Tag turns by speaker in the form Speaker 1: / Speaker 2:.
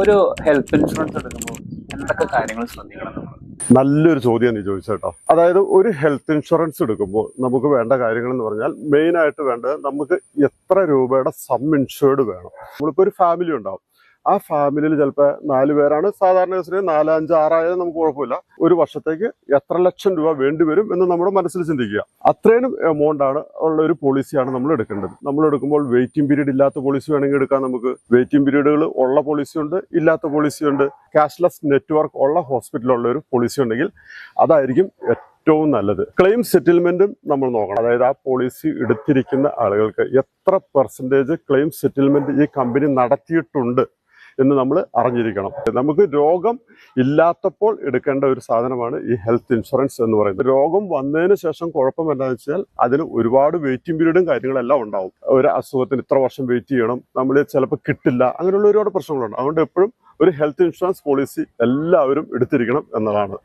Speaker 1: ഒരു health insurance എടുക്കുമ്പോൾ എന്തൊക്കെ കാര്യങ്ങൾ ശ്രദ്ധിക്കണം നമ്മൾ?
Speaker 2: നല്ലൊരു ചോദ്യം നീ ചോദിച്ചേട്ടോ. അതായത് ഒരു ഹെൽത്ത് ഇൻഷുറൻസ് എടുക്കുമ്പോൾ നമുക്ക് വേണ്ട കാര്യങ്ങൾ എന്ന് പറഞ്ഞാൽ മെയിൻ ആയിട്ട് വേണ്ടത് നമുക്ക് എത്ര രൂപയുടെ സം ഇൻഷുർഡ് വേണം. നമ്മളിപ്പോൾ ഒരു ഫാമിലി ഉണ്ടാവും. ആ ഫാമിലിയിൽ ചിലപ്പോൾ 4 പേരാണ്, സാധാരണ കേസിന് 4, 5, 6 ആയാലും നമുക്ക് കുഴപ്പമില്ല. ഒരു വർഷത്തേക്ക് എത്ര ലക്ഷം രൂപ വേണ്ടി വരും എന്ന് നമ്മുടെ മനസ്സിൽ ചിന്തിക്കുക. അത്രയും എമൗണ്ട് ആണ് ഉള്ള ഒരു പോളിസിയാണ് നമ്മൾ എടുക്കേണ്ടത്. നമ്മൾ എടുക്കുമ്പോൾ വെയിറ്റിംഗ് പീരീഡ് ഇല്ലാത്ത പോളിസി വേണമെങ്കിൽ എടുക്കാം. നമുക്ക് വെയിറ്റിംഗ് പീരീഡുകൾ ഉള്ള പോളിസി ഉണ്ട്, ഇല്ലാത്ത പോളിസി ഉണ്ട്. ക്യാഷ്ലെസ് നെറ്റ്വർക്ക് ഉള്ള ഹോസ്പിറ്റലുള്ള ഒരു പോളിസി ഉണ്ടെങ്കിൽ അതായിരിക്കും ഏറ്റവും നല്ലത്. ക്ലെയിം സെറ്റിൽമെന്റും നമ്മൾ നോക്കണം. അതായത് ആ പോളിസി എടുത്തിരിക്കുന്ന ആളുകൾക്ക് എത്ര പെർസെൻറ്റേജ് ക്ലെയിം സെറ്റിൽമെന്റ് ഈ കമ്പനി നടത്തിയിട്ടുണ്ട് എന്ന് നമ്മൾ അറിഞ്ഞിരിക്കണം. നമുക്ക് രോഗം ഇല്ലാത്തപ്പോൾ എടുക്കേണ്ട ഒരു സാധനമാണ് ഈ ഹെൽത്ത് ഇൻഷുറൻസ് എന്ന് പറയുന്നത്. രോഗം വന്നതിന് ശേഷം കുഴപ്പം എന്താണെന്ന് വെച്ചാൽ അതിന് ഒരുപാട് വെയിറ്റിംഗ് പീരീഡും കാര്യങ്ങളെല്ലാം ഉണ്ടാവും. ഒരു അസുഖത്തിന് ഇത്ര വർഷം വെയിറ്റ് ചെയ്യണം, നമ്മൾ ചിലപ്പോൾ കിട്ടില്ല, അങ്ങനെയുള്ള ഒരുപാട് പ്രശ്നങ്ങളുണ്ട്. അതുകൊണ്ട് എപ്പോഴും ഒരു ഹെൽത്ത് ഇൻഷുറൻസ് പോളിസി എല്ലാവരും എടുത്തിരിക്കണം എന്നതാണ്.